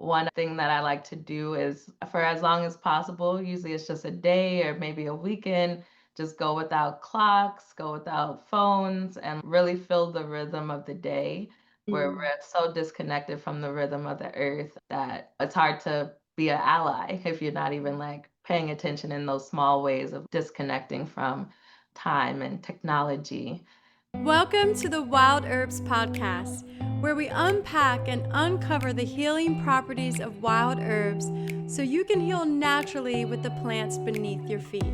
one thing that I like to do is for as long as possible, usually it's just a day or maybe a weekend, just go without clocks, go without phones, and really feel the rhythm of the day. Where Mm. we're so disconnected from the rhythm of the earth that it's hard to be an ally if you're not even like paying attention in those small ways of disconnecting from time and technology. Welcome to the Wild Herbs Podcast, where we unpack and uncover the healing properties of wild herbs so you can heal naturally with the plants beneath your feet.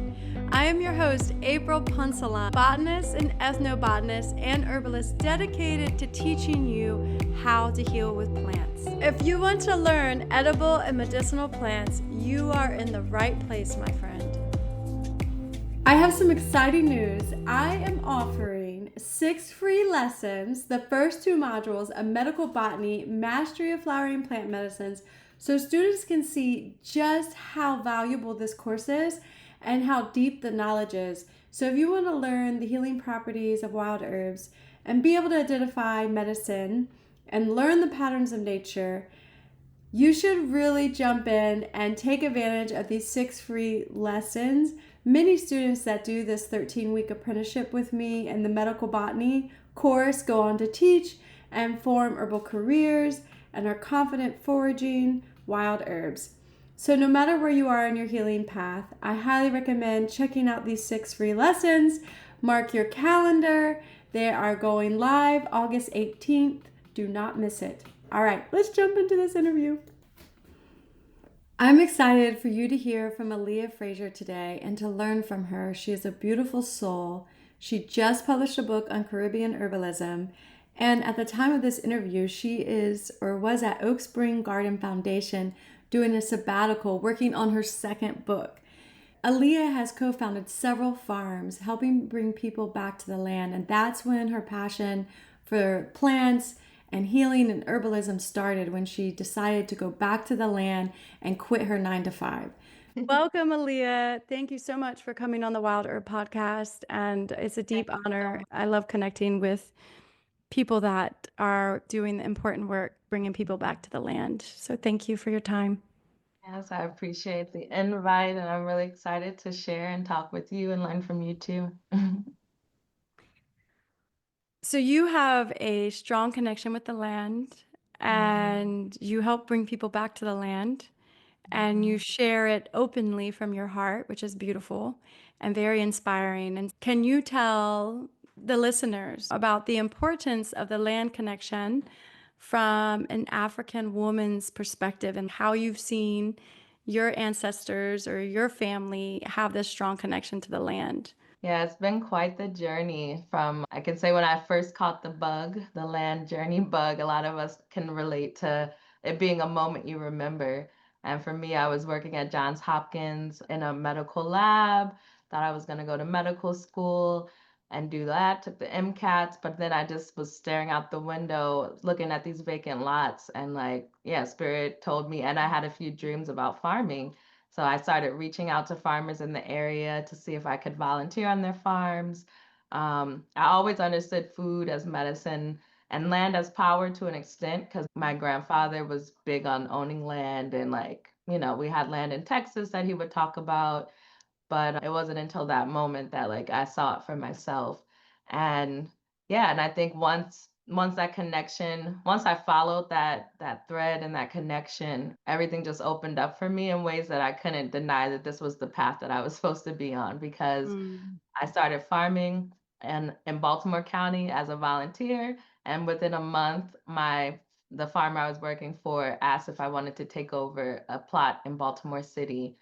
I am your host, April Punsalan, botanist and ethnobotanist and herbalist dedicated to teaching you how to heal with plants. If you want to learn edible and medicinal plants, you are in the right place, my friend. I have some exciting news. I am offering 6 free lessons, the first 2 modules of medical botany, mastery of flowering plant medicines, so students can see just how valuable this course is and how deep the knowledge is. So if you want to learn the healing properties of wild herbs and be able to identify medicine and learn the patterns of nature, you should really jump in and take advantage of these 6 free lessons. Many students that do this 13-week apprenticeship with me in the medical botany course go on to teach and form herbal careers and are confident foraging wild herbs. So no matter where you are in your healing path, I highly recommend checking out these 6 free lessons. Mark your calendar. They are going live August 18th. Do not miss it. All right, let's jump into this interview. I'm excited for you to hear from Aleya Fraser today and to learn from her. She is a beautiful soul. She just published a book on Caribbean Herbalism. And at the time of this interview, she is or was at Oak Spring Garden Foundation doing a sabbatical working on her second book. Aleya has co-founded several farms, helping bring people back to the land. And that's when her passion for plants and healing and herbalism started, when she decided to go back to the land and quit her 9-to-5. Welcome, Aleya. Thank you so much for coming on the Wild Herb Podcast. And it's a deep honor. I love connecting with people that are doing the important work, bringing people back to the land. So thank you for your time. Yes, I appreciate the invite, and I'm really excited to share and talk with you and learn from you too. So you have a strong connection with the land, and you help bring people back to the land, and you share it openly from your heart, which is beautiful and very inspiring. And can you tell the listeners about the importance of the land connection from an African woman's perspective and how you've seen your ancestors or your family have this strong connection to the land? Yeah, it's been quite the journey from, I can say when I first caught the bug, the land journey bug, a lot of us can relate to it being a moment you remember. And for me, I was working at Johns Hopkins in a medical lab, thought I was going to go to medical school and do that, took the MCATs, but then I just was staring out the window, looking at these vacant lots, and like, yeah, Spirit told me, and I had a few dreams about farming. So I started reaching out to farmers in the area to see if I could volunteer on their farms. I always understood food as medicine and land as power to an extent because my grandfather was big on owning land, and like, we had land in Texas that he would talk about, but it wasn't until that moment that like I saw it for myself. And yeah, and I think once that connection, once I followed that thread and that connection, everything just opened up for me in ways that I couldn't deny that this was the path that I was supposed to be on, because Mm. I started farming in Baltimore County as a volunteer, and within a month, the farmer I was working for asked if I wanted to take over a plot in Baltimore City,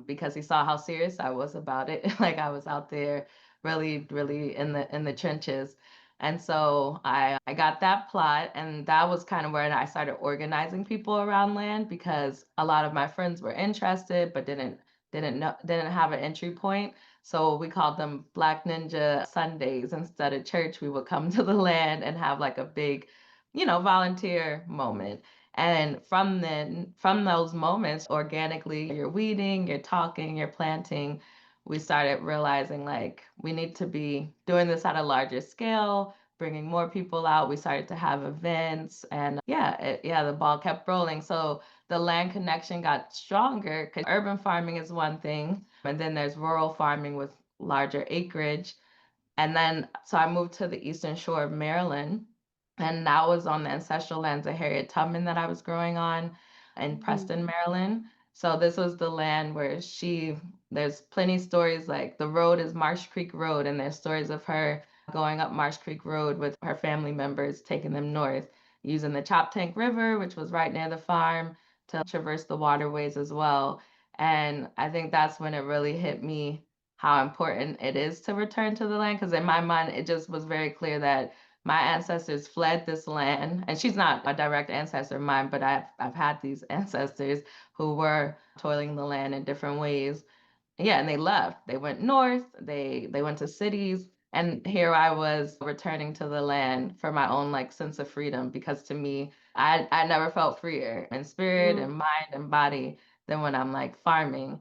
because he saw how serious I was about it. Like I was out there really, really in the trenches. And so I got that plot, and that was kind of where I started organizing people around land, because a lot of my friends were interested but didn't have an entry point. So we called them Black Ninja Sundays. Instead of church, we would come to the land and have like a big, volunteer moment. And from those moments, organically, you're weeding, you're talking, you're planting, we started realizing like we need to be doing this at a larger scale, bringing more people out. We started to have events, and the ball kept rolling. So the land connection got stronger because urban farming is one thing, and then there's rural farming with larger acreage. And then, so I moved to the eastern shore of Maryland, and that was on the ancestral lands of Harriet Tubman that I was growing on in Preston, Maryland. So this was the land where there's plenty of stories, like the road is Marsh Creek Road, and there's stories of her going up Marsh Creek Road with her family members, taking them north, using the Chop Tank River, which was right near the farm, to traverse the waterways as well. And I think that's when it really hit me how important it is to return to the land. Because in my mind, it just was very clear that my ancestors fled this land. And she's not a direct ancestor of mine, but I've had these ancestors who were toiling the land in different ways. Yeah, and they left. They went north, they went to cities, and here I was returning to the land for my own like sense of freedom, because to me, I never felt freer in spirit and mind and body than when I'm like farming.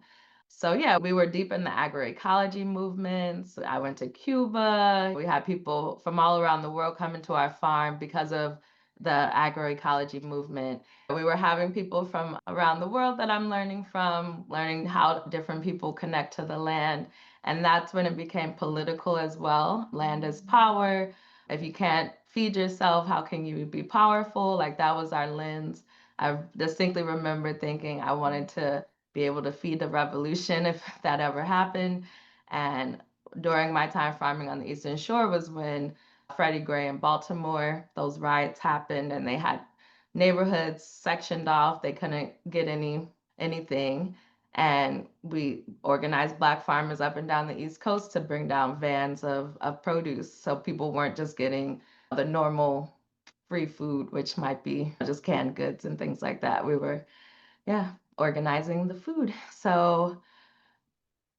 So yeah, we were deep in the agroecology movements. I went to Cuba. We had people from all around the world coming to our farm because of the agroecology movement. We were having people from around the world that I'm learning from, learning how different people connect to the land. And that's when it became political as well. Land is power. If you can't feed yourself, how can you be powerful? Like that was our lens. I distinctly remember thinking I wanted to be able to feed the revolution if that ever happened. And during my time farming on the Eastern Shore was when Freddie Gray in Baltimore, those riots happened, and they had neighborhoods sectioned off. They couldn't get anything. And we organized Black farmers up and down the East Coast to bring down vans of produce. So people weren't just getting the normal free food, which might be just canned goods and things like that. We were, organizing the food. So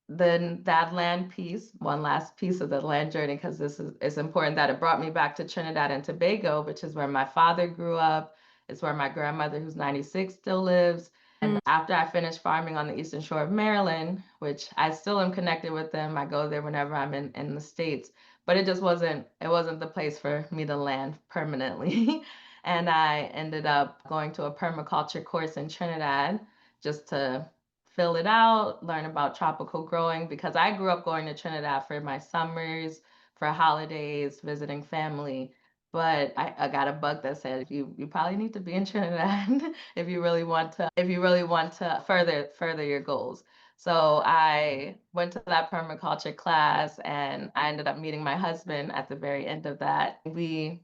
then that land piece, one last piece of the land journey, because this is it's important that it brought me back to Trinidad and Tobago, which is where my father grew up. It's where my grandmother, who's 96, still lives. And after I finished farming on the eastern shore of Maryland, which I still am connected with them, I go there whenever I'm in the States, but it wasn't the place for me to land permanently. And I ended up going to a permaculture course in Trinidad just to fill it out, learn about tropical growing, because I grew up going to Trinidad for my summers, for holidays, visiting family. But I got a bug that said you probably need to be in Trinidad if you really want to further your goals. So I went to that permaculture class, and I ended up meeting my husband at the very end of that. We've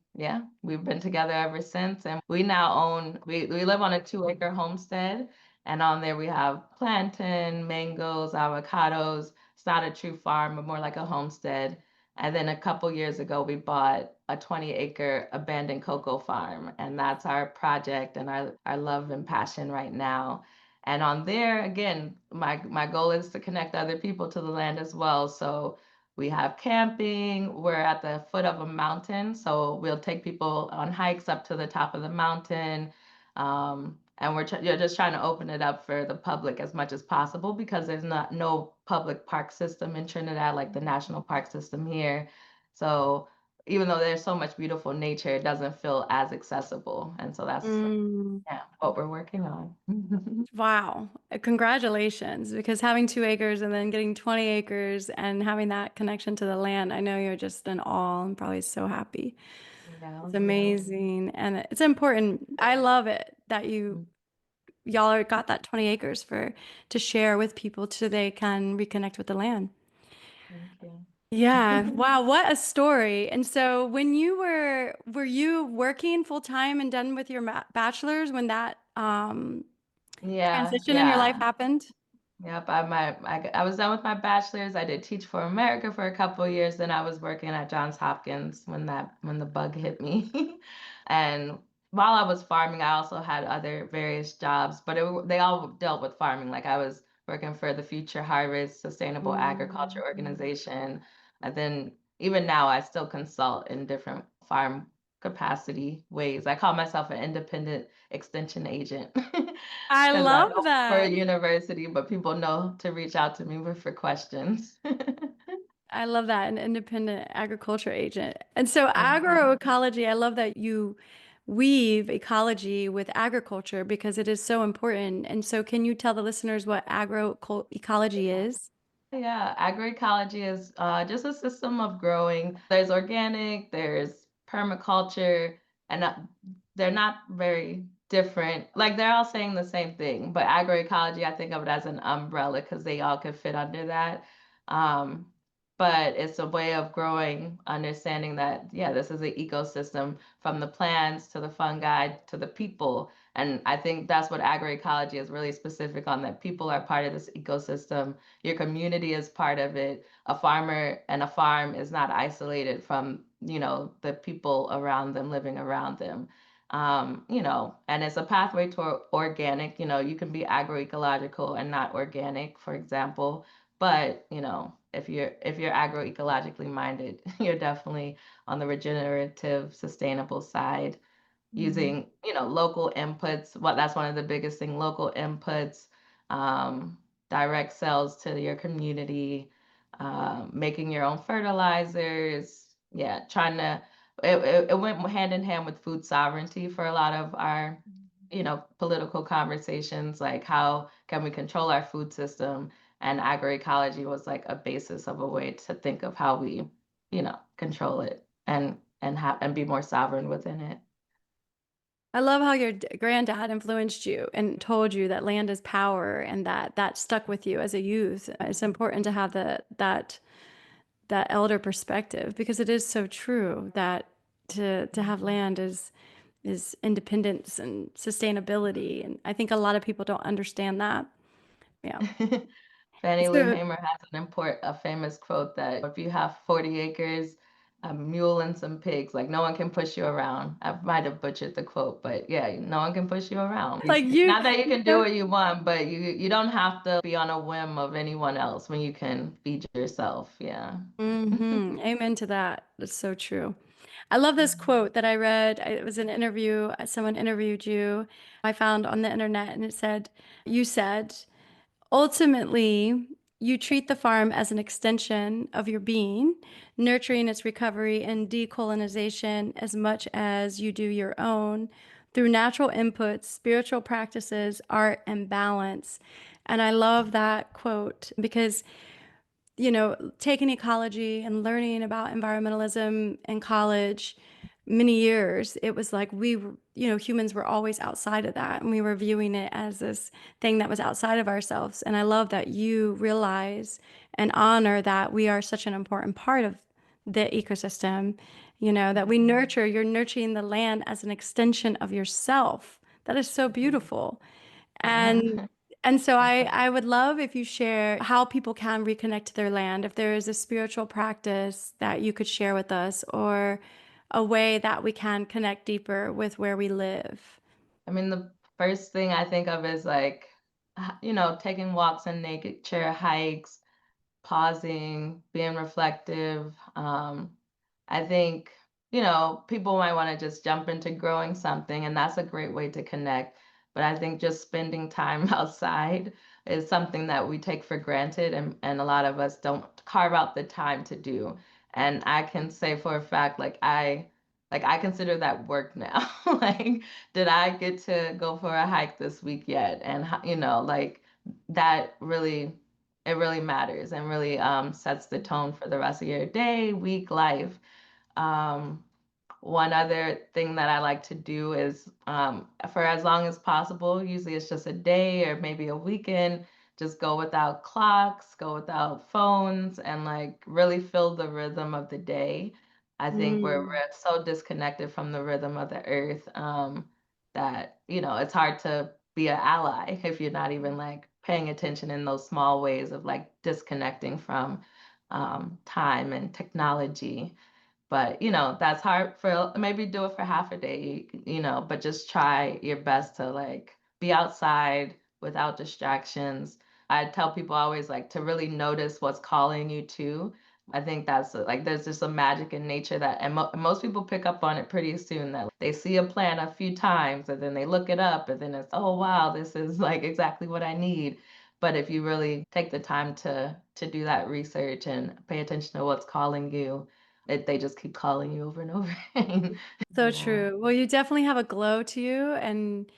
been together ever since, and we live on a 2-acre homestead, and on there we have plantain, mangoes, avocados. It's not a true farm, but more like a homestead. And then a couple years ago, we bought a 20-acre abandoned cocoa farm, and that's our project and our love and passion right now. And on there, again, my goal is to connect other people to the land as well. So we have camping. We're at the foot of a mountain, so we'll take people on hikes up to the top of the mountain. And you're just trying to open it up for the public as much as possible, because there's no public park system in Trinidad like the national park system here. So even though there's so much beautiful nature, it doesn't feel as accessible. And so that's what we're working on. Wow. Congratulations, because having 2 acres and then getting 20 acres and having that connection to the land, I know you're just in awe and probably so happy. It's amazing. And it's important. I love it that y'all got that 20 acres to share with people so they can reconnect with the land. Thank you. Yeah. Wow. What a story. And so were you working full time and done with your bachelor's when that Yeah, transition in your life yeah. happened? Yep, I was done with my bachelor's. I did Teach for America for a couple of years. Then I was working at Johns Hopkins when the bug hit me. And while I was farming, I also had other various jobs, but they all dealt with farming. Like I was working for the Future Harvest Sustainable Agriculture Organization. And then even now, I still consult in different farm capacity ways. I call myself an independent extension agent. I Because I love don't work for a that. university, but people know to reach out to me for questions. I love that, an independent agriculture agent. And so Mhm. agroecology, I love that you weave ecology with agriculture because it is so important. And so can you tell the listeners what agroecology is? Yeah, agroecology is just a system of growing. There's organic, there's permaculture, and they're not very different. Like they're all saying the same thing, but agroecology, I think of it as an umbrella because they all could fit under that. Um, but it's a way of growing, understanding that, yeah, this is an ecosystem from the plants to the fungi to the people. And I think that's what agroecology is really specific on, that people are part of this ecosystem, your community is part of it. A farmer and a farm is not isolated from, the people around them, living around them. And it's a pathway to organic. You can be agroecological and not organic, for example. But, if you're agroecologically minded, you're definitely on the regenerative, sustainable side, Mhm. using, local inputs. That's one of the biggest thing, local inputs, um, direct sales to your community, making your own fertilizers. Yeah, trying to, it went hand in hand with food sovereignty for a lot of our, political conversations, like how can we control our food system? And agroecology was like a basis of a way to think of how we, control it and be more sovereign within it. I love how your granddad influenced you and told you that land is power and that stuck with you as a youth. It's important to have that elder perspective because it is so true that to have land is independence and sustainability. And I think a lot of people don't understand that. Yeah. Fannie Lou So Hamer has a famous quote that if you have 40 acres, a mule and some pigs, like no one can push you around. I might have butchered the quote, but yeah, no one can push you around. like you, Not that you you can do know, what you want, but you don't have to be on a whim of anyone else when you can feed yourself. Yeah. Amen to that. That's so true. I love this quote that I read. It was an interview. Someone interviewed you. I found on the internet, and it said, "You said, ultimately, you treat the farm as an extension of your being, nurturing its recovery and decolonization as much as you do your own through natural inputs, spiritual practices, art, and balance." And I love that quote because taking ecology and learning about environmentalism in college, many years, it was like humans were always outside of that. And we were viewing it as this thing that was outside of ourselves. And I love that you realize and honor that we are such an important part of the ecosystem, that you're nurturing the land as an extension of yourself. That is so beautiful. Yeah. And and so I would love if you share how people can reconnect to their land, if there is a spiritual practice that you could share with us, or a way that we can connect deeper with where we live. I mean, the first thing I think of is like, taking walks in nature, hikes, pausing, being reflective. I think, people might want to just jump into growing something, and that's a great way to connect. But I think just spending time outside is something that we take for granted, and a lot of us don't carve out the time to do. And I can say for a fact, like I consider that work now. Like, did I get to go for a hike this week yet? And like that really, it really matters and really sets the tone for the rest of your day, week, life. Um, One other thing that I like to do is, for as long as possible, usually it's just a day or maybe a weekend, just go without clocks, go without phones, and like really feel the rhythm of the day. I think Mm. we're so disconnected from the rhythm of the earth, that, it's hard to be an ally if you're not even like paying attention in those small ways of like disconnecting from time and technology. But, that's hard for, maybe do it for half a day, but just try your best to like be outside without distractions. I tell people always like to really notice what's calling you to. I think that's like there's just a magic in nature that, and most people pick up on it pretty soon, that they see a plant a few times and then they look it up and then it's, oh wow, this is like exactly what I need. But if you really take the time to do that research and pay attention to what's calling you, they just keep calling you over and over again. So Yeah. true. Well, you definitely have a glow to you, and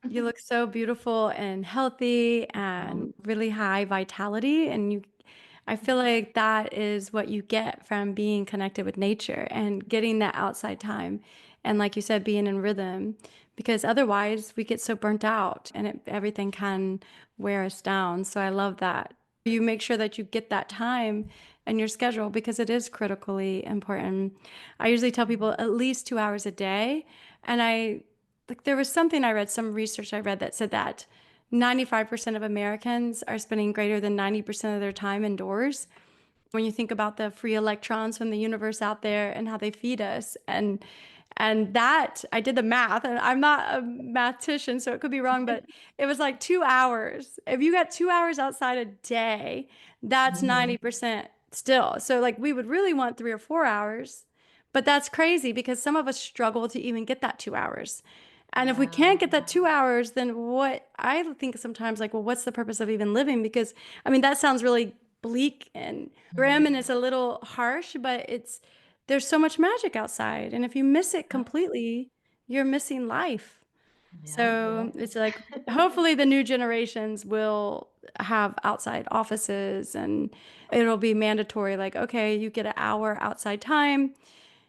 you look so beautiful and healthy Um, and really high vitality. And I feel like that is what you get from being connected with nature and getting that outside time. And like you said, being in rhythm, because otherwise we get so burnt out and everything can wear us down. So I love that. You make sure that you get that time in your schedule because it is critically important. I usually tell people at least 2 hours a day. And like there was something I read, some research I read that said that 95% of Americans are spending greater than 90% of their time indoors. When you think about the free electrons from the universe out there and how they feed us, and that I did the math, and I'm not a mathematician, so it could be wrong, but it was like 2 hours. If you got 2 hours outside a day, that's mhm. 90% still. So like we would really want 3 or 4 hours, but that's crazy because some of us struggle to even get that 2 hours. And if we Yeah. can't get that 2 hours, then what I think sometimes like, well, what's the purpose of even living? Because I mean, that sounds really bleak and grim and Mhm. it's a little harsh, but there's so much magic outside. And if you miss it Yep. completely, you're missing life. Yep. So Yep. it's like, hopefully, the new generations will have outside offices and it'll be mandatory. Like, okay, you get an hour outside time.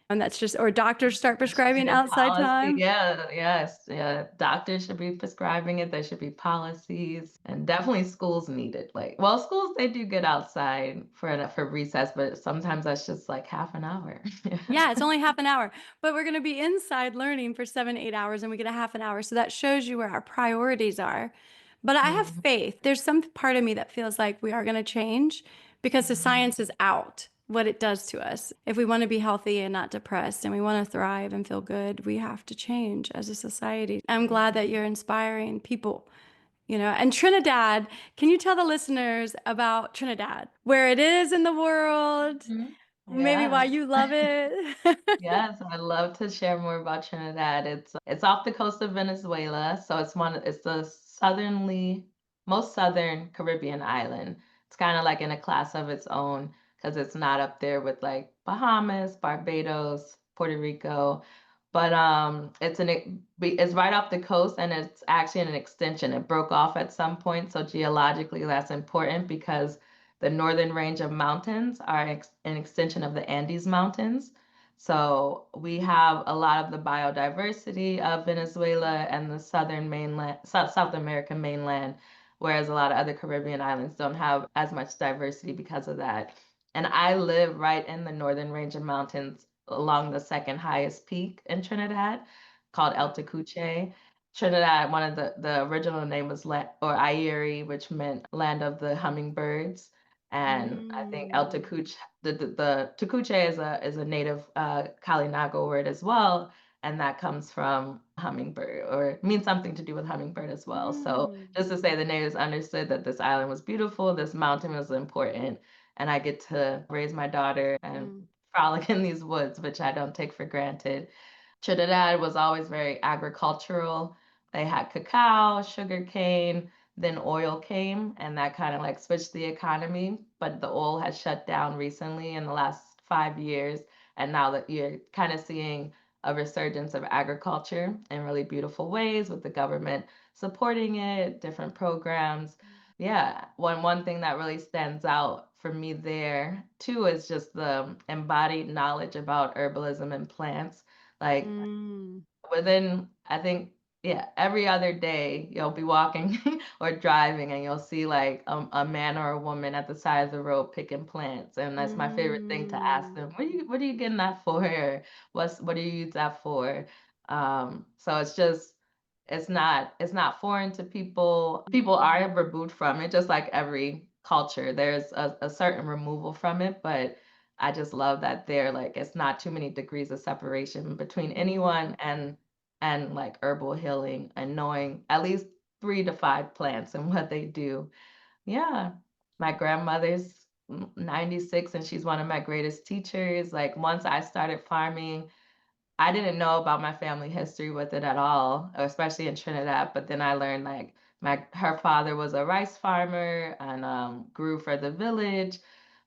And that's just, or doctors start It should prescribing be a outside policy. time. Yeah, yes, yeah. Doctors should be prescribing it. There should be policies, and definitely schools need it. Like, well, schools they do get outside for recess, but sometimes that's just like half an hour. Yeah, it's only half an hour, but we're going to be inside learning for 7, 8 hours and we get a half an hour. So that shows you where our priorities are. But I have Mhm, faith. There's some part of me that feels like we are going to change because the mhm, science is out what it does to us. If we want to be healthy and not depressed and we want to thrive and feel good, we have to change as a society. I'm glad that you're inspiring people. And Trinidad, can you tell the listeners about Trinidad, where it is in the world, mhm. maybe why Yeah. you love it? Yes, I'd love to share more about Trinidad. It's off the coast of Venezuela, so it's the most southern Caribbean island. It's kind of like in a class of its own because it's not up there with like Bahamas, Barbados, Puerto Rico. But it's right off the coast and it's actually an extension. It broke off at some point, so geologically that's important because the northern range of mountains are an extension of the Andes Mountains. So we have a lot of the biodiversity of Venezuela and the southern mainland, South American mainland, whereas a lot of other Caribbean islands don't have as much diversity because of that. And I live right in the northern range of mountains along the second highest peak in Trinidad called El Tecuche. Trinidad, one of the original name was or Airi, which meant land of the hummingbirds. And I think El Mm. Tecuche the Tucuche is a native Kalinago word as well, and that comes from hummingbird or means something to do with hummingbird as well. So Mm. just to say the natives understood that this island was beautiful, this mountain was important, and I get to raise my daughter and Mm. frolic in these woods, which I don't take for granted. Trinidad was always very agricultural. They had cacao, sugar cane, then oil came, and that kind of like switched the economy. But the oil has shut down recently in the last 5 years. And now that you're kind of seeing a resurgence of agriculture in really beautiful ways with the government supporting it, different programs. Yeah, one thing that really stands out for me there too is just the embodied knowledge about herbalism and plants. Like Mm. within, I think, yeah, every other day you'll be walking or driving and you'll see like a man or a woman at the side of the road picking plants. And that's my favorite thing to ask Mm. them, what are you getting that for? Or what do you use that for? So it's not foreign to people. People are removed from it, just like every culture. There's a certain removal from it, but I just love that there like it's not too many degrees of separation between Mm. anyone and like herbal healing and knowing at least 3 to 5 plants and what they do. Yeah. My grandmother's 96 and she's one of my greatest teachers. Like once I started farming, I didn't know about my family history with it at all, especially in Trinidad, but then I learned like Her father was a rice farmer and grew for the village.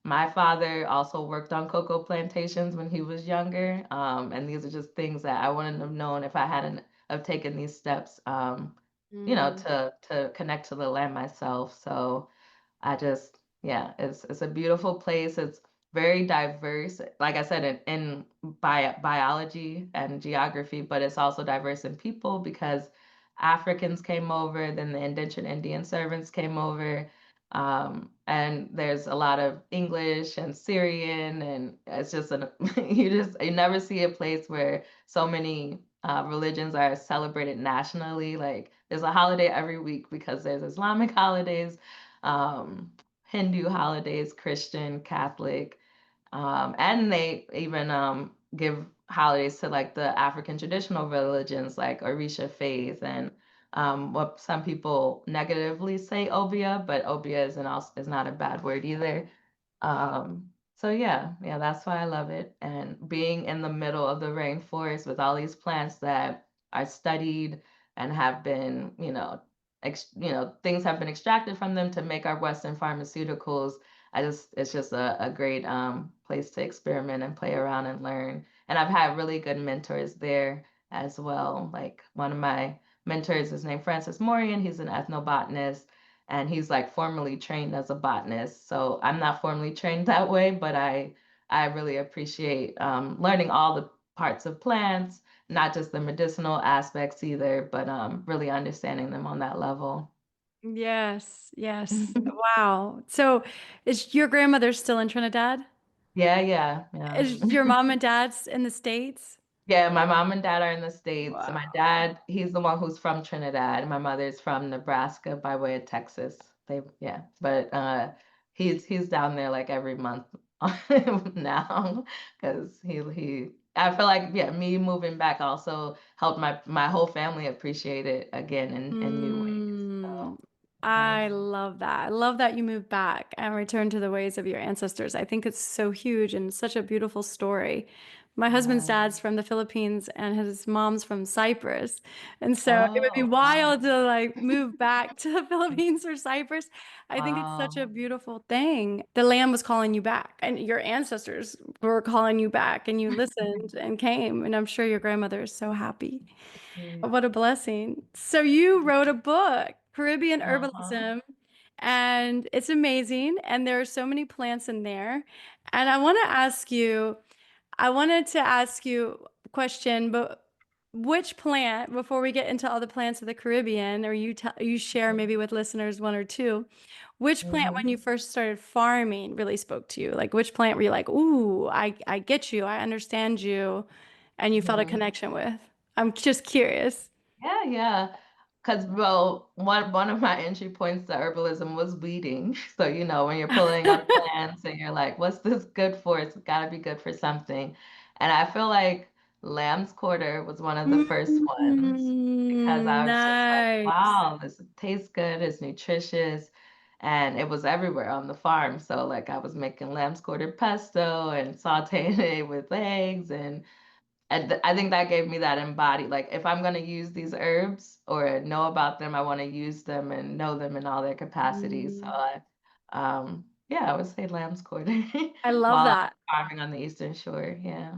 My father also worked on cocoa plantations when he was younger. And these are just things that I wouldn't have known if I hadn't have taken these steps, Mm. to connect to the land myself. So I just, yeah, it's a beautiful place. It's very diverse, like I said, in biology and geography, but it's also diverse in people because Africans came over, then the indentured Indian servants came over, and there's a lot of English and Syrian, and it's just an you never see a place where so many religions are celebrated nationally. Like there's a holiday every week because there's Islamic holidays, um, Hindu holidays, Christian, Catholic, and they even give holidays to like the African traditional religions like Orisha faith and what some people negatively say Obia, but Obia is not a bad word either. So yeah, that's why I love it. And being in the middle of the rainforest with all these plants that are studied and have been, things have been extracted from them to make our Western pharmaceuticals. It's just a great place to experiment and play around and learn. And I've had really good mentors there as well. Like one of my mentors is named Francis Morian. He's an ethnobotanist and he's like formally trained as a botanist. So I'm not formally trained that way, but I really appreciate learning all the parts of plants, not just the medicinal aspects either, but really understanding them on that level. Yes, yes. Wow. So is your grandmother still in Trinidad? Yeah. Is your mom and dad's in the States? Yeah, my mom and dad are in the States. My Wow. dad, he's the one who's from Trinidad. My mother's from Nebraska by way of Texas. Yeah, but he's down there like every month now because he I feel like yeah, me moving back also helped my whole family appreciate it again in new ways. Mm, So I I love that. I love that you moved back and returned to the ways of your ancestors. I think it's so huge and such a beautiful story. My husband's yeah. dad's from the Philippines and his mom's from Cyprus. And so it would be Oh, wild wow. to like move back to the Philippines or Cyprus. I think it's such a Wow. beautiful thing. The land was calling you back and your ancestors were calling you back and you listened and came. And I'm sure your grandmother is so happy. What a blessing. So you wrote a book, Caribbean Uh-huh. Herbalism, and it's amazing. And there are so many plants in there. And I wanted to ask you a question, but which plant, before we get into all the plants of the Caribbean, or you share maybe with listeners one or two, which plant when Mhm. you first started farming really spoke to you? Like which plant were you like, ooh, I get you, I understand you, and you felt a Mhm. connection with? I'm just curious. Yeah. Because, well, one of my entry points to herbalism was weeding. So, when you're pulling up plants and you're like, what's this good for? It's got to be good for something. And I feel like lamb's quarter was one of the first ones because Mm, I was just like, nice. wow, this tastes good, it's nutritious. And it was everywhere on the farm. So, like, I was making lamb's quarter pesto and sauteing it with eggs and I think that gave me that embodied, like if I'm gonna use these herbs or know about them, I want to use them and know them in all their capacities. So Mm, yeah, I would say lamb's quarter I love while I that. was farming on the Eastern Shore. Yeah.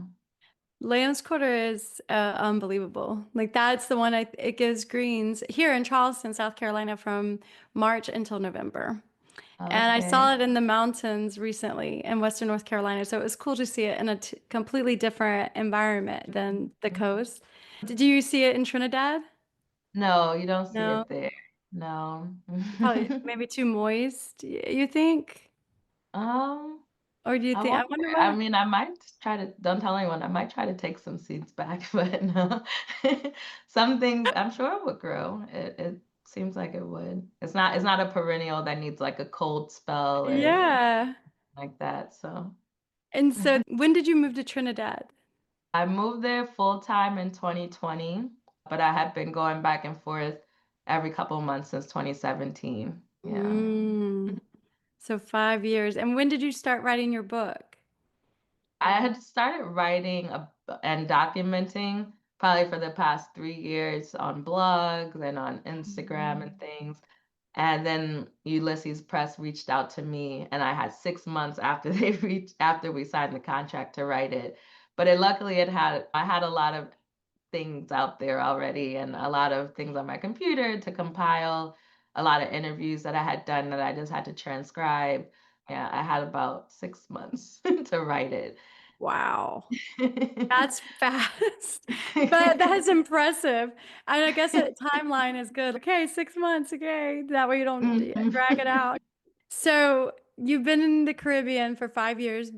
Lamb's quarter is unbelievable. Like that's the one it gives greens here in Charleston, South Carolina from March until November. And I Okay. saw it in the mountains recently in Western North Carolina. So it was cool to see it in a completely different environment than the coast. Did you see it in Trinidad? No, you don't see No, it there. No. probably maybe too moist, you think? Um, Or do you I think, I wonder. wonder I what? mean, I might try to, don't tell anyone, I might try to take some seeds back, but no. Some things I'm sure it would grow. It seems like it would. It's not a perennial that needs like a cold spell or Yeah. like that. So And so when did you move to Trinidad? I moved there full time in 2020, but I had been going back and forth every couple months since 2017. Yeah. Mm, so 5 years. And when did you start writing your book? I had started writing and documenting probably for the past 3 years on blogs and on Instagram and things. And then Ulysses Press reached out to me, and I had 6 months after after we signed the contract to write it. But luckily I had a lot of things out there already and a lot of things on my computer to compile, a lot of interviews that I had done that I just had to transcribe. Yeah, I had about 6 months to write it. Wow. That's fast, but that's impressive. And I guess a timeline is good. Okay, 6 months. Okay, that way you don't Mhm. drag it out. So you've been in the Caribbean for 5 years,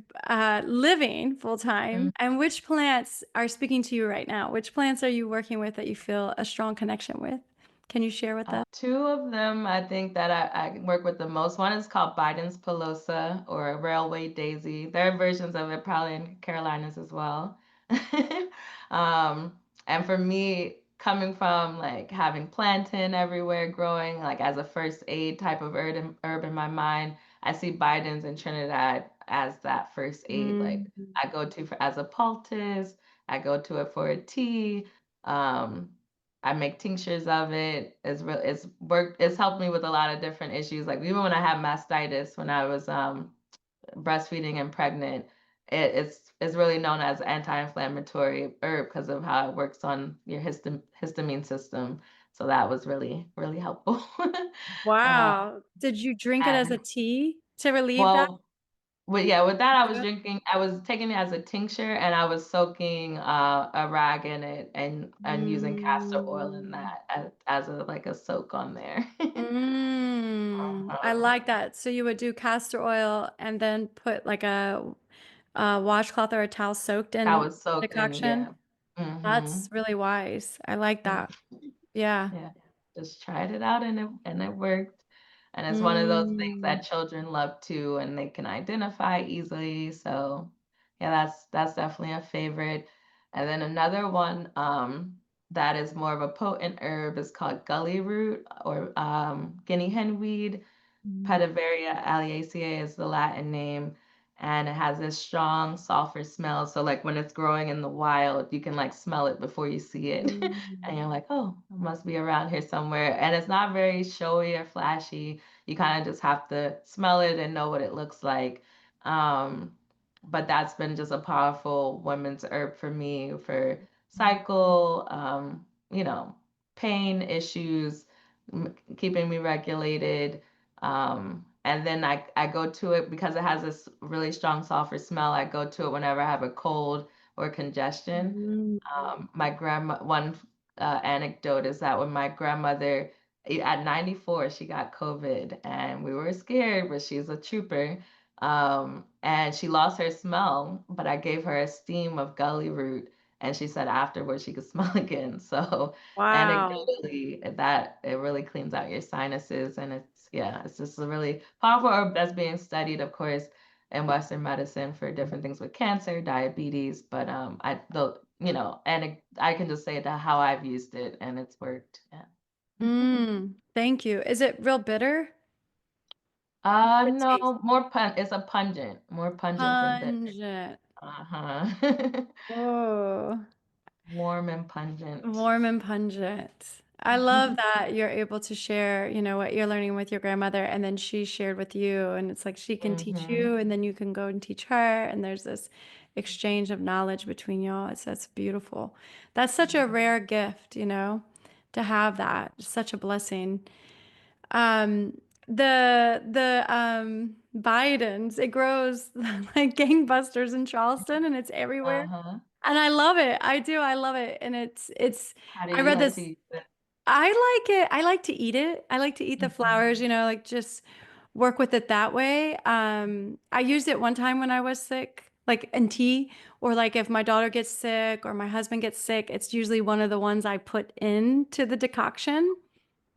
living full time. And which plants are speaking to you right now? Which plants are you working with that you feel a strong connection with? Can you share with us? Two of them I think that I work with the most. One is called Biden's Pelosa or Railway Daisy. There are versions of it probably in Carolinas as well. And for me, coming from like having plantain everywhere growing, like as a first aid type of herb in my mind, I see Biden's in Trinidad as that first aid. Like Mm. I go to for as a poultice, I go to it for a tea. Um, I make tinctures of it. It's helped me with a lot of different issues. Like even when I had mastitis when I was breastfeeding and pregnant, it's really known as anti-inflammatory herb because of how it works on your histamine system. So that was really, really helpful. uh, Wow. Did you drink it as a and tea to relieve that? well, but yeah, with that I was taking it as a tincture and I was soaking a rag in it and using castor oil in Mm. that as a like a soak on there. I Uh-huh. like that. So you would do castor oil and then put like a washcloth or a towel soaked I in was soaked in, decoction. yeah. Hmm. That's really wise. I like that. Yeah. Yeah, just tried it out and it worked. And it's one of those things Mm. that children love too, and they can identify easily. So yeah, that's definitely a favorite. And then another one that is more of a potent herb is called gully root or guinea hen weed. Pateveria Aleaceae is the Latin name, and it has this strong sulfur smell. So like when it's growing in the wild, you can like smell it before you see it, and you're Mm. like, oh, it must be around here somewhere. And it's not very showy or flashy. You kind of just have to smell it and know what it looks like. Um, but that's been just a powerful women's herb for me for cycle, pain issues, keeping me regulated. And then I go to it because it has this really strong sulfur smell. I go to it whenever I have a cold or congestion. Mm. My grandma, one anecdote is that when my grandmother, at 94, she got COVID and we were scared, but she's a trooper. And she lost her smell, but I gave her a steam of gully root and she said afterwards she could smell again. So Wow. anecdotally, that it really cleans out your sinuses and it's just a really powerful herb that's being studied, of course, in Western medicine for different things with cancer, diabetes, but and I can just say that how I've used it and it's worked. Yeah. Thank you. Is it real bitter? The No, taste. it's a more pungent than bitter. Pungent. Uh-huh. Oh. Warm and pungent. Warm and pungent. I love that you're able to share, what you're learning with your grandmother, and then she shared with you, and it's like she can teach Hmm. you, and then you can go and teach her, and there's this exchange of knowledge between y'all. That's beautiful. That's such a rare gift, to have that. Such a blessing. The Bidens, it grows like gangbusters in Charleston, and it's everywhere. Uh-huh. And I love it. I do. I love it. And How do I you read like to this. use it? I like it. I like to eat it. I like to eat the Hmm. flowers, like just work with it that way. I used it one time when I was sick, like in tea, or like if my daughter gets sick or my husband gets sick, it's usually one of the ones I put into the decoction.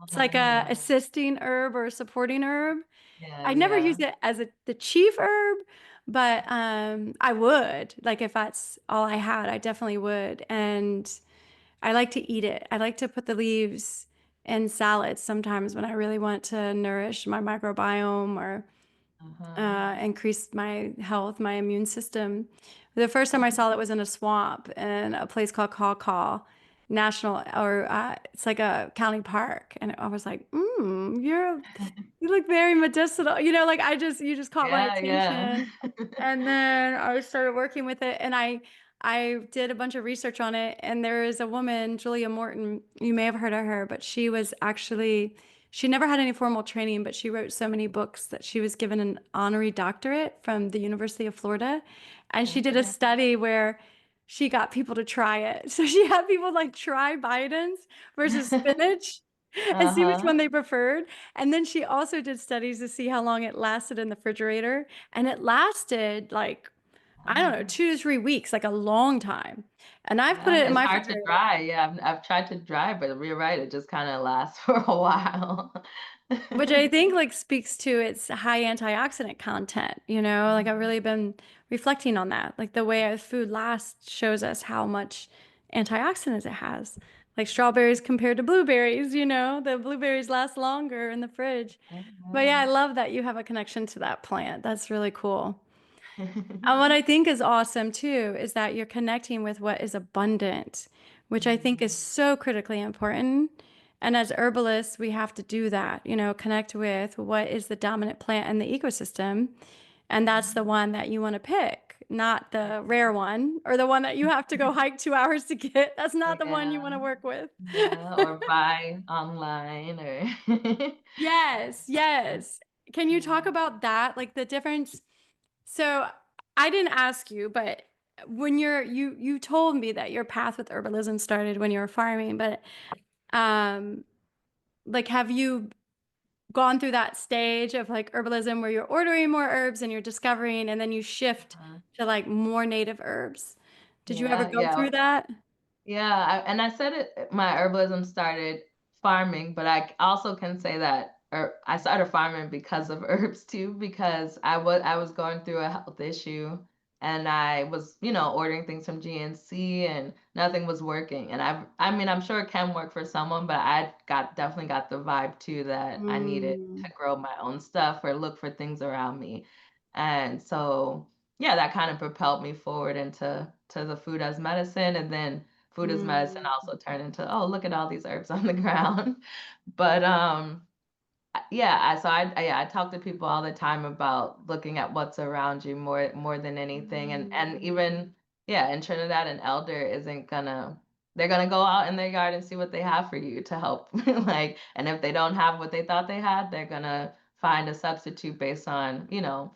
It's like a Yeah. assisting herb or a supporting herb. Yeah, I never use yeah. it as the chief herb, but I would. Like if that's all I had, I definitely would. And I like to eat it. I like to put the leaves in salads sometimes when I really want to nourish my microbiome or Uh-huh. increase my health, my immune system. The first time I saw it was in a swamp in a place called Caw Caw. national or it's like a county park. And I was like, you look very medicinal. Like you just caught my Yeah, yeah. attention. And then I started working with it and I did a bunch of research on it. And there is a woman, Julia Morton, you may have heard of her, but she never had any formal training, but she wrote so many books that she was given an honorary doctorate from the University of Florida. And she did a Okay. study where she got people to try it. So she had people like try Biden's versus spinach and see which Uh-huh. one they preferred. And then she also did studies to see how long it lasted in the refrigerator. And it lasted like, I don't know, Oh, 2 to 3 weeks, like a long time. And I've put yeah, it in it's my hard to refrigerator, dry. Yeah, I've tried to dry, but you're right, it just kind of lasts for a while. which I think like speaks to its high antioxidant content. Like I've really been reflecting on that. Like the way a food lasts shows us how much antioxidants it has. Like strawberries compared to blueberries, the blueberries last longer in the fridge. But yeah, I love that you have a connection to that plant. That's really cool. And what I think is awesome too is that you're connecting with what is abundant, which I think is Mhm. so critically important. And as herbalists, we have to do that, connect with what is the dominant plant in the ecosystem. And that's the one that you want to pick, not the rare one or the one that you have to go hike 2 hours to get. That's not the one you want Yeah, to work with. yeah, or buy online or Yes, yes. Can you talk yeah. about that? Like the difference. So I didn't ask you, but when you told me that your path with herbalism started when you were farming, but um like have you gone through that stage of like herbalism where you're ordering more herbs and you're discovering and then you shift Uh, to like more native herbs? Did you ever yeah, go yeah. through that? Yeah, and I said it, my herbalism started farming, but also can say that I started farming because of herbs too, because I was going through a health issue and I was, ordering things from GNC and nothing was working. And I mean, I'm sure it can work for someone, but definitely got the vibe too that I needed Mm, to grow my own stuff or look for things around me. And so, yeah, that kind of propelled me forward to the food as medicine, and then food as medicine mm, also turned into, oh, look at all these herbs on the ground. But yeah, I talk to people all the time about looking at what's around you more than anything, and mm, even yeah, in Trinidad, an elder isn't gonna they're gonna go out in their yard and see what they have for you to help. Like, and if they don't have what they thought they had, they're gonna find a substitute based on,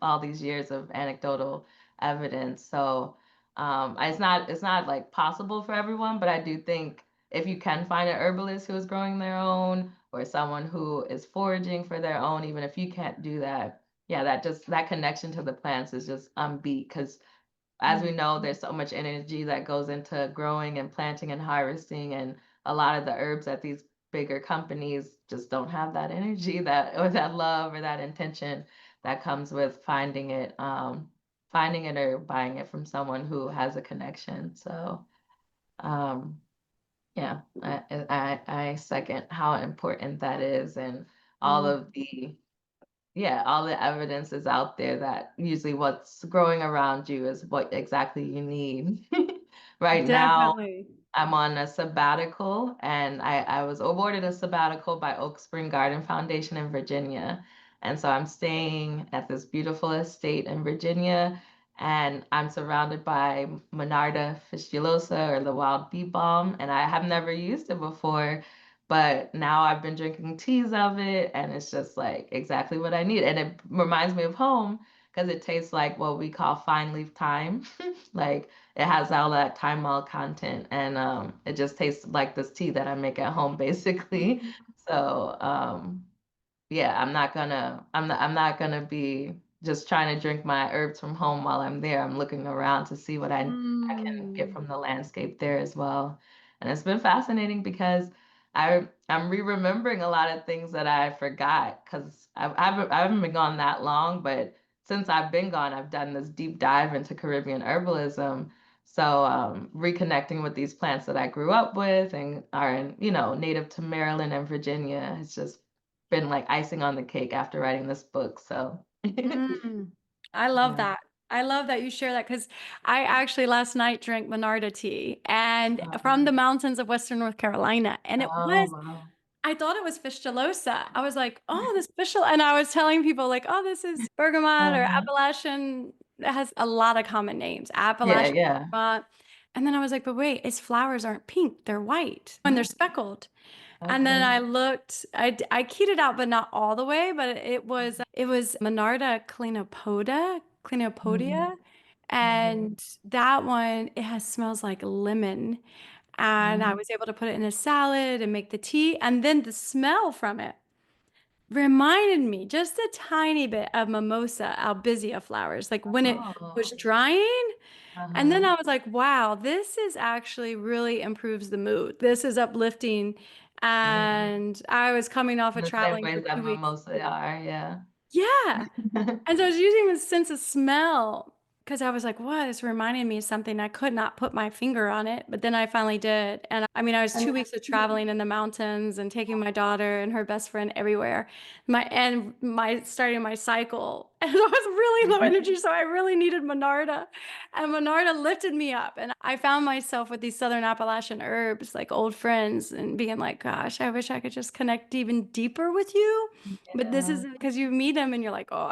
all these years of anecdotal evidence. So it's not like possible for everyone, but I do think if you can find an herbalist who is growing their own or someone who is foraging for their own, even if you can't do that, yeah, that connection to the plants is just unbeat because as we mm, know, there's so much energy that goes into growing and planting and harvesting, and a lot of the herbs at these bigger companies just don't have that energy that or that love or that intention that comes with finding it or buying it from someone who has a connection. So um, yeah, I second how important that is, and all mm. of the yeah, all the evidence is out there that usually what's growing around you is what exactly you need. Right now, Definitely. I'm on a sabbatical, and I was awarded a sabbatical by Oak Spring Garden Foundation in Virginia. And so I'm staying at this beautiful estate in Virginia, and I'm surrounded by Monarda fistulosa or the wild bee balm, and I have never used it before, but now I've been drinking teas of it, and it's just like exactly what I need. And it reminds me of home because it tastes like what we call fine leaf thyme. Like it has all that thymol content, and it just tastes like this tea that I make at home, basically. So yeah, I'm not gonna be just trying to drink my herbs from home while I'm there. I'm looking around to see what I can get Mm, from the landscape there as well. And it's been fascinating because I'm re-remembering a lot of things that I forgot because I haven't been gone that long, but since I've been gone, I've done this deep dive into Caribbean herbalism. So reconnecting with these plants that I grew up with and are native to Maryland and Virginia, it's just been like icing on the cake after writing this book. So mm. I love yeah. that. I love that you share that because I actually last night drank Monarda tea and from the Um, mountains of Western North Carolina. And oh, wow. I thought it was fish Fistulosa. I was like, oh, this fish, and I was telling people like, oh, this is bergamot or Uh-huh. Appalachian. It has a lot of common names, Yeah, Appalachian yeah. bergamot. And then I was like, but wait, its flowers aren't pink, they're white and they're Oh, speckled. And then okay. I looked, I keyed it out, but not all the way, but it was Monarda Hmm. clinopodia. Hmm. And that one, it has smells like lemon. And I Hmm. was able to put it in a salad and make the tea. And then the smell from it reminded me just a tiny bit of mimosa albizia flowers, like when it was Oh, drying. And then uh-huh. I was like, wow, this is actually really improves the mood. This is uplifting. Yeah. And I was coming off of The same traveling ways for that 2 weeks. mimosa are, yeah. Yeah. And so I was using this sense of smell because I was like, what? This reminded me of something. I could not put my finger on it, but then I finally did. And I mean, I was 2 weeks of traveling in the mountains and taking my daughter and her best friend everywhere. My starting my cycle. And I was really low energy, so I really needed Monarda. And Monarda lifted me up. And I found myself with these Southern Appalachian herbs, like old friends, and being like, gosh, I wish I could just connect even deeper with you. But this Yeah, is because you meet them and you're like, oh,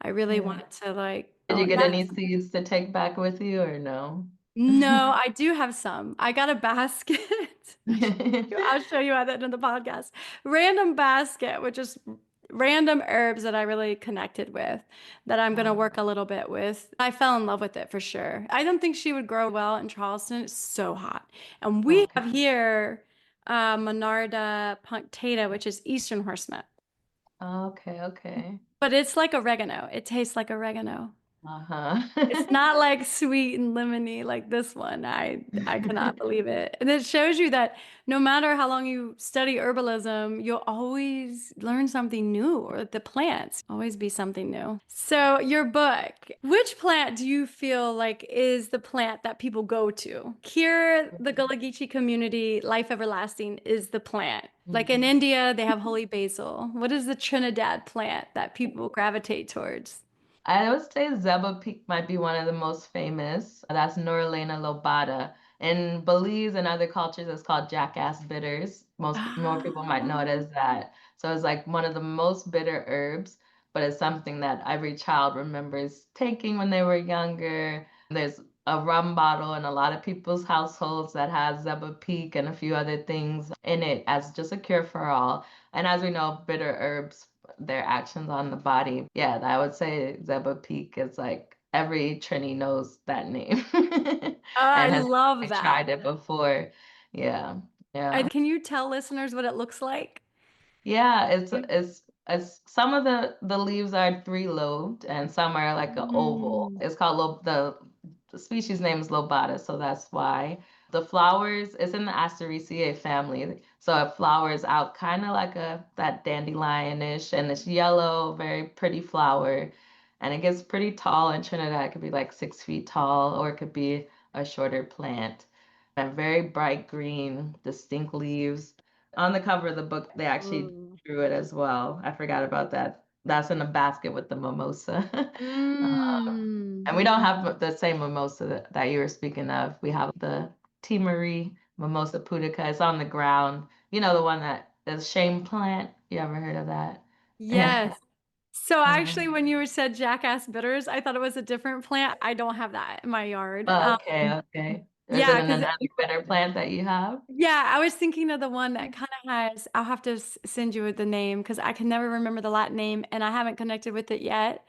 I really yeah. want to like, Did oh, you and get any that's, seeds to take back with you or no? no, I do have some. I got a basket. I'll show you at the end of the podcast. Random basket, which is random herbs that I really connected with that I'm going to work a little bit with. I fell in love with it for sure. I don't think she would grow well in Charleston. It's so hot. And we Okay. have here Monarda punctata, which is Eastern horseman. Okay, okay. But it's like oregano. It tastes like oregano. Uh-huh. It's not like sweet and lemony like this one. I cannot believe it. And it shows you that no matter how long you study herbalism, you'll always learn something new, or the plants always be something new. So your book, which plant do you feel like is the plant that people go to? Here, the Gullah Geechee community, Life Everlasting is the plant. Like in Mhm. India, they have holy basil. What is the Trinidad plant that people gravitate towards? I would say Zeba Peak might be one of the most famous. That's Norlena lobata. In Belize and other cultures, it's called jackass bitters. More people might know it Ah. as that. So it's like one of the most bitter herbs, but it's something that every child remembers taking when they were younger. There's a rum bottle in a lot of people's households that has Zeba Peak and a few other things in it as just a cure for all. And as we know, bitter herbs their actions on the body. Yeah, I would say Zeba Peak is like every Trini knows that name I and has love like, that. tried it before. Yeah, yeah. Can you tell listeners what it looks like? Yeah, it's some of the leaves are three-lobed and some are like an oval. Mm. It's called the species name is lobata, so that's why. The flowers is in the Asteraceae family, so it flowers out kind of like a that dandelionish, and it's yellow, very pretty flower, and it gets pretty tall in Trinidad. It could be like 6 feet tall, or it could be a shorter plant. And very bright green, distinct leaves. On the cover of the book, they actually Ooh. drew it as well. I forgot about that. That's in a basket with the mimosa. Mm. And we don't have the same mimosa that you were speaking of. We have the Tea Marie Mimosa pudica. It's on the ground. You know, the one that is shame plant. You ever heard of that? Yeah. Yes. So actually, Um, when you said jackass bitters, I thought it was a different plant. I don't have that in my yard. oh, okay, okay. Is it Yeah, in because another bitter plant that you have? yeah, I was thinking of the one that kind of has. I'll have to send you the name because I can never remember the Latin name, and I haven't connected with it yet.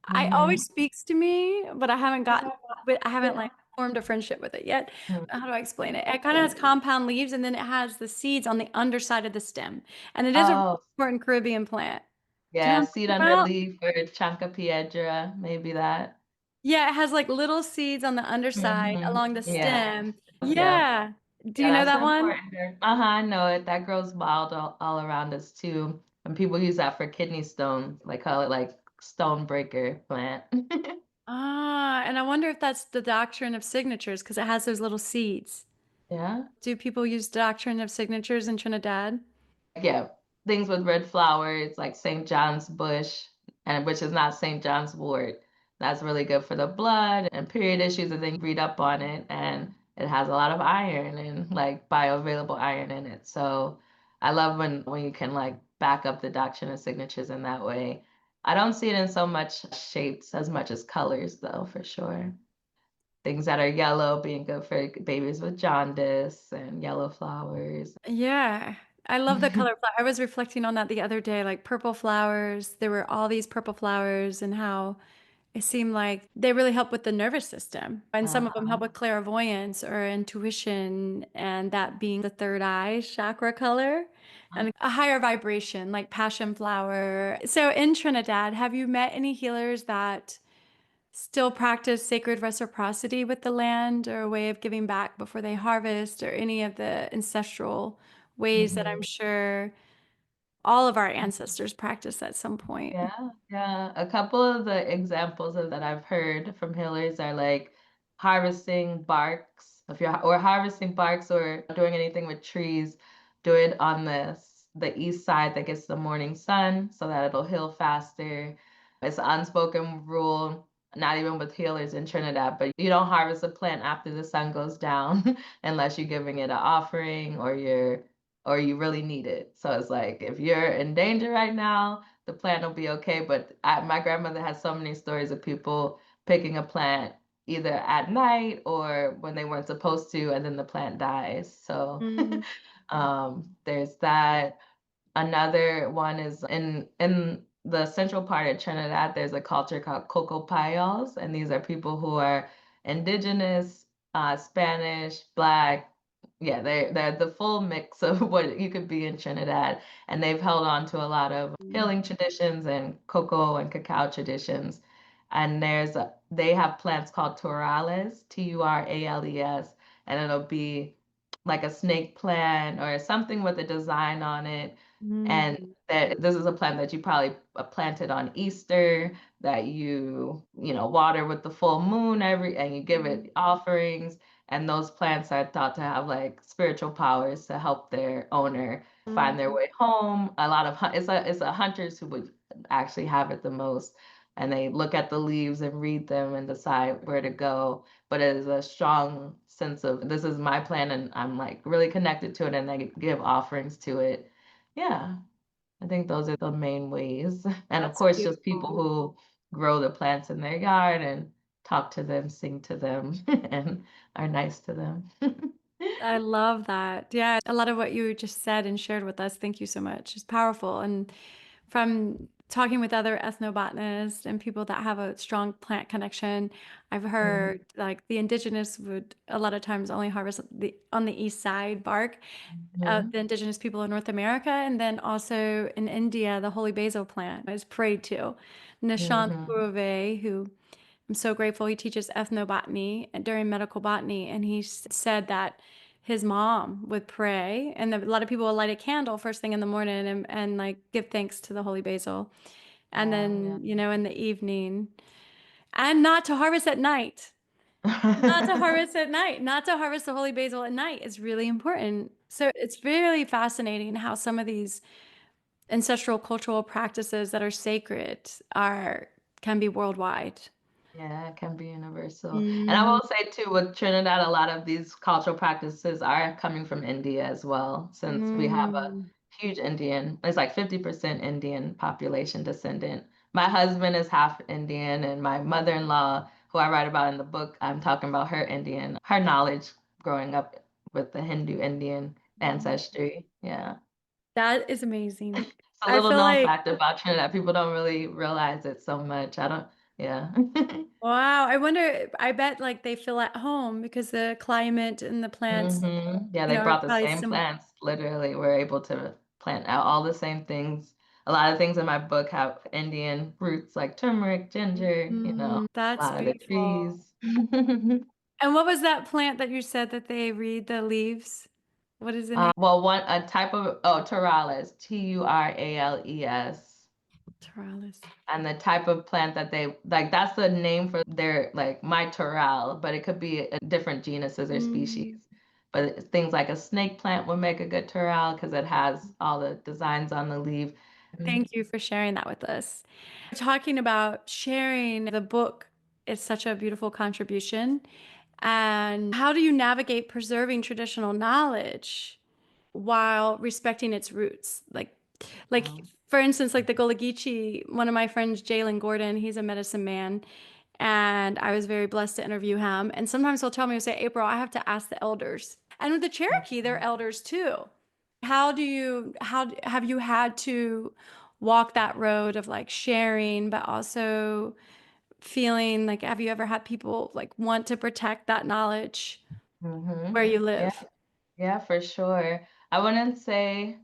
I Mm-hmm. always speaks to me, but I haven't like formed a friendship with it yet. How do I explain it? It kind of has compound leaves and then it has the seeds on the underside of the stem. And it is a really Oh, important Caribbean plant. Do you know yeah, what I'm seed talking about? underleaf or Chanca maybe that. Yeah, it has like little seeds on the underside Hmm. along the Yeah, stem. yeah, Yeah. Do yeah. you know That's that one? important. Uh-huh, I know it. That grows wild all around us too, and people use that for kidney stones. Like call it like stone breaker plant. Ah, and I wonder if that's the doctrine of signatures because it has those little seeds. Yeah, Do people use doctrine of signatures in Trinidad? yeah. Things with red flower. It's like St. John's bush, and which is not St. John's wort. That's really good for the blood and period issues. And then you read up on it, and it has a lot of iron and like bioavailable iron in it. So I love when you can like back up the doctrine and signatures in that way. I don't see it in so much shapes as much as colors, though, for sure. Things that are yellow being good for babies with jaundice and yellow flowers. Yeah. I love the color. I was reflecting on that the other day, like purple flowers. There were all these purple flowers and how it seemed like they really help with the nervous system. And some of them help Uh-huh. with clairvoyance or intuition, and that being the third eye chakra color and a higher vibration like passion flower. So in Trinidad, have you met any healers that still practice sacred reciprocity with the land or a way of giving back before they harvest or any of the ancestral ways that I'm Mhm. sure all of our ancestors practiced at some point? Yeah, yeah. A couple of the examples of that I've heard from healers are like harvesting barks. If you're or harvesting barks or doing anything with trees, do it on the east side that gets the morning sun so that it'll heal faster. It's an unspoken rule, not even with healers in Trinidad, but you don't harvest a plant after the sun goes down unless you're giving it an offering or you really need it. So it's like if you're in danger right now, the plant will be okay. But my grandmother has so many stories of people picking a plant either at night or when they weren't supposed to, and then the plant dies. So Mm, there's that. Another one is in the central part of Trinidad, there's a culture called Coco Payals, and these are people who are indigenous, Spanish, Black. Yeah, they're the full mix of what you could be in Trinidad, and they've held on to a lot of healing traditions and cocoa and cacao traditions. And they have plants called turales, Turales, and it'll be like a snake plant or something with a design on it, and mm, that this is a plant that you probably planted on Easter, that water with the full moon and you give mm, it offerings. And those plants are thought to have like spiritual powers to help their owner find their mm. way home. A lot of it's a hunters who would actually have it the most. And they look at the leaves and read them and decide where to go. But it is a strong sense of this is my plan and I'm like really connected to it, and they give offerings to it. Yeah, I think those are the main ways. And of That's course, just people beautiful. who grow the plants in their yard and talk to them, sing to them, and are nice to them. I love that. Yeah, a lot of what you just said and shared with us, thank you so much. It's powerful. And from talking with other ethnobotanists and people that have a strong plant connection, I've Mhm. heard like the indigenous would a lot of times only harvest on the east side bark of Mhm. the indigenous people in North America. And then also in India, the holy basil plant is prayed to. Nishant Mhm. Purve, who I'm so grateful. He teaches ethnobotany during medical botany, and he said that his mom would pray, and a lot of people will light a candle first thing in the morning and like give thanks to the holy basil, and Wow, yeah. then in the evening, and not to harvest at night. Not to harvest at night, not to harvest the holy basil at night is really important. So it's really fascinating how some of these ancestral cultural practices that are sacred are can be worldwide. Yeah, it can be universal. And I Mm, will say too, with Trinidad, a lot of these cultural practices are coming from India as well, since we have a mm. huge it's like 50% Indian population descendant. My husband is half Indian, and my mother-in-law, who I write about in the book, I'm talking about her knowledge growing up with the Hindu Indian ancestry. Yeah. That is amazing. It's a I little feel known like, fact about Trinidad. People don't really realize it so much. I don't, yeah. wow, I wonder, I bet like they feel at home because the climate and the plants, Yeah, they are brought the probably same similar. plants. Literally, we're able to plant out all the same things. A lot of things in my book have Indian roots like turmeric, ginger, a That's lot of the beautiful. trees. And what was that plant that you said that they read the leaves? What is the name? Well, a type of Turales, Turales. Taralis. And the type of plant that they like, that's the name for their like my Toral, but it could be a different genuses or Mm. species. But things like a snake plant would make a good Toral because it has all the designs on the leaf. Thank you for sharing that with us. Talking about sharing the book It's such a beautiful contribution. And how do you navigate preserving traditional knowledge while respecting its roots? Like Um, for instance, like the Gullah Geechee, one of my friends, Jalen Gordon, he's a medicine man, and I was very blessed to interview him. And sometimes he'll say, April, I have to ask the elders. And with the Cherokee, they're elders too. How have you had to walk that road of like sharing, but also feeling like, have you ever had people like want to protect that knowledge where you Yeah, live? yeah, for sure. I wouldn't say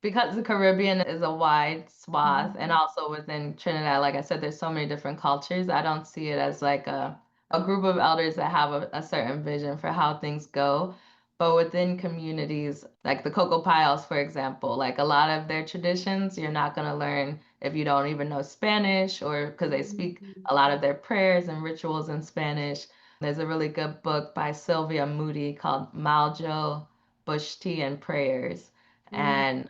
because the Caribbean is a wide swath, and Mhm. also within Trinidad, like I said, there's so many different cultures. I don't see it as like a group of elders that have a certain vision for how things go. But within communities, like the Cocoa Piles, for example, like a lot of their traditions, you're not going to learn if you don't even know Spanish or because they speak a lot of their prayers and rituals in Spanish. There's a really good book by Sylvia Moody called Maljo, Bush Tea and Prayers, Mhm. and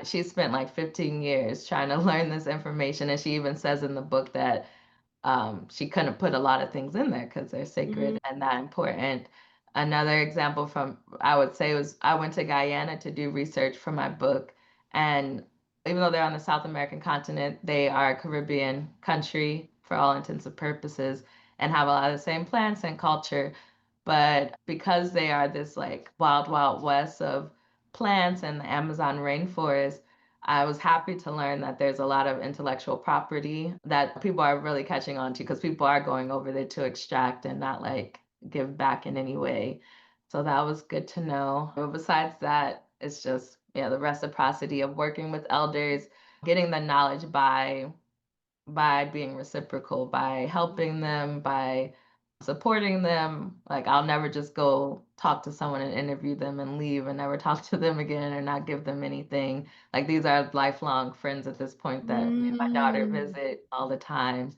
she spent like 15 years trying to learn this information, and she even says in the book that she couldn't put a lot of things in there because they're Mhm. sacred and that important. Another example from I would say was I went to Guyana to do research for my book, and even though they're on the South American continent, they are a Caribbean country for all intents and purposes and have a lot of the same plants and culture. But because they are this like wild, wild west of plants and the Amazon rainforest, I was happy to learn that there's a lot of intellectual property that people are really catching on to because people are going over there to extract and not like give back in any way. So that was good to know. But besides that, it's just, yeah, the reciprocity of working with elders, getting the knowledge by being reciprocal, by helping them, by supporting them. Like I'll never just go talk to someone and interview them and leave and never talk to them again or not give them anything. Like these are lifelong friends at this point that me and my daughter Mm. visit all the time.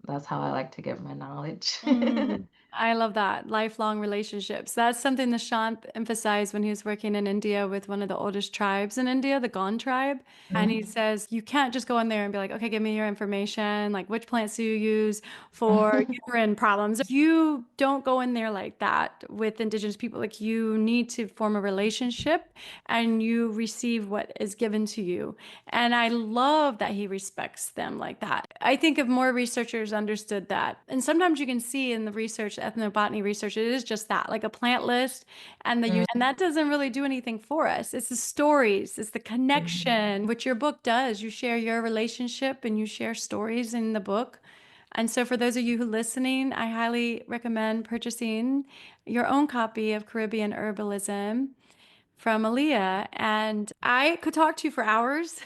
That's how I like to get my knowledge. Mm, I love that. Lifelong relationships. That's something that Shant emphasized when he was working in India with one of the oldest tribes in India, the Gond tribe. And he says, you can't just go in there and be like, okay, give me your information. Like, which plants do you use for uterine problems? You don't go in there like that with indigenous people. Like, you need to form a relationship and you receive what is given to you. And I love that he respects them like that. I think if more researchers understood that, and sometimes you can see in the research, ethnobotany research, it is just that, like a plant list and the use, and that doesn't really do anything for us. It's the stories, it's the connection, which your book does. You share your relationship and you share stories in the book. And so, for those of you who are listening, I highly recommend purchasing your own copy of Caribbean Herbalism from Aleya. And I could talk to you for hours,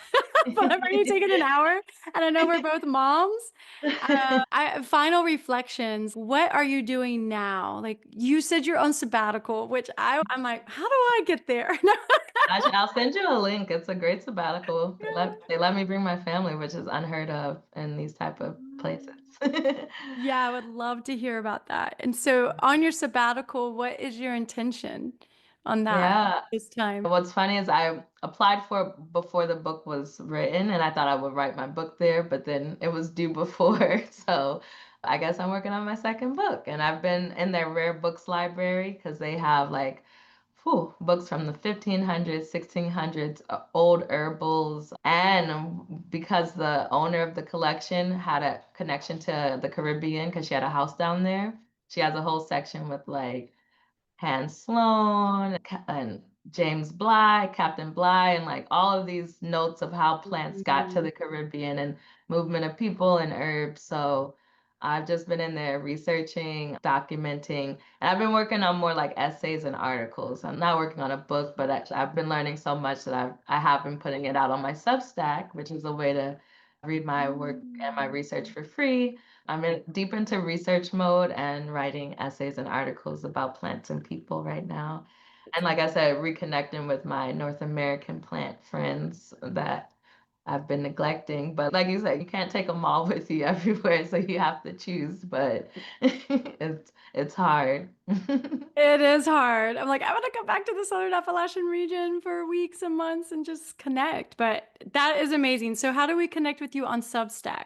but I've already taken an hour, and I know we're both moms. Final reflections. What are you doing now? Like you said, you're on sabbatical, which I'm like, how do I get there? I'll send you a link. It's a great sabbatical. They let me bring my family, which is unheard of in these type of places. Yeah, I would love to hear about that. And so, on your sabbatical, what is your intention on that Yeah. this time? What's funny is I applied for it before the book was written, and I thought I would write my book there, but then it was due before. So I guess I'm working on my second book. And I've been in their rare books library because they have like books from the 1500s, 1600s, old herbals. And because the owner of the collection had a connection to the Caribbean because she had a house down there, she has a whole section with like Hans Sloane and James Bly, Captain Bly, and like all of these notes of how plants got to Mhm. the Caribbean and movement of people and herbs. So I've just been in there researching, documenting, and I've been working on more like essays and articles. I'm not working on a book, but I've been learning so much that I have been putting it out on my Substack, which is a way to read my work and my research for free. I'm deep into research mode and writing essays and articles about plants and people right now. And like I said, reconnecting with my North American plant friends that I've been neglecting. But like you said, you can't take them all with you everywhere, so you have to choose. But it's hard. It is hard. I'm like, I want to go back to the Southern Appalachian region for weeks and months and just connect. But that is amazing. So, how do we connect with you on Substack?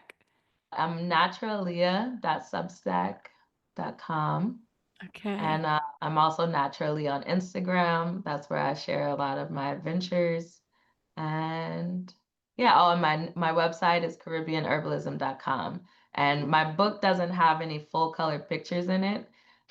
I'm naturaleah.substack.com. Okay. And I'm also naturally on Instagram. That's where I share a lot of my adventures. And yeah, oh, and my website is caribbeanherbalism.com. And my book doesn't have any full color pictures in it.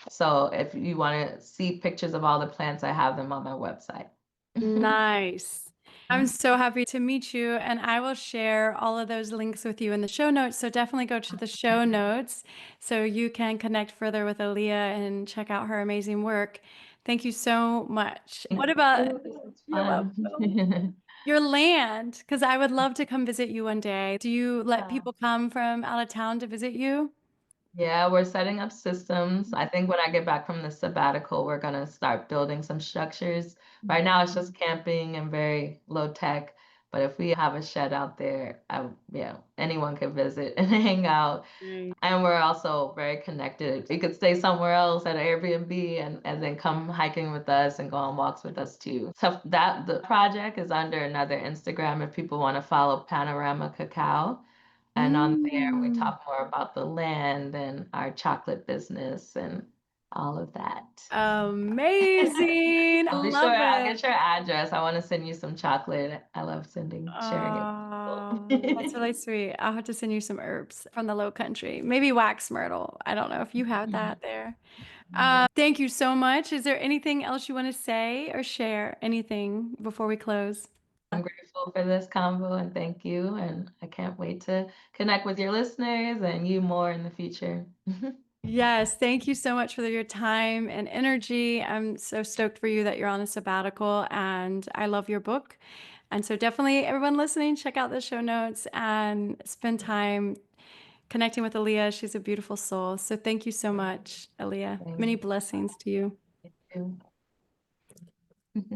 So if you want to see pictures of all the plants, I have them on my website. Nice. I'm so happy to meet you, and I will share all of those links with you in the show notes. So definitely go to the show notes so you can connect further with Aleya and check out her amazing work. Thank you so much. What about, Ooh, this is you're welcome. fun. Your land, because I would love to come visit you one day. Do you let Yeah. people come from out of town to visit you? Yeah, we're setting up systems. I think when I get back from the sabbatical, we're gonna start building some structures. Right now, it's just camping and very low tech. But if we have a shed out there, yeah, anyone can visit and hang out. Right. And we're also very connected. You could stay somewhere else at an Airbnb and then come hiking with us and go on walks with us too. So that the project is under another Instagram if people want to follow Panorama Cacao. And on there, we Mm, talk more about the land and our chocolate business and all of that. amazing. So be sure Love I'll it. get your address. I want to send you some chocolate. I love sharing it with Oh, that's people. really sweet. I'll have to send you some herbs from the low country. Maybe wax myrtle. I don't know if you have that there. Thank you so much. Is there anything else you want to say or share? Anything before we close? I'm grateful for this convo and thank you. And I can't wait to connect with your listeners and you more in the future. Yes, thank you so much for your time and energy. I'm so stoked for you that you're on a sabbatical, and I love your book. And so, definitely, everyone listening, check out the show notes and spend time connecting with Aleya. She's a beautiful soul. So, thank you so much, Aleya. Thank Many blessings to you. you.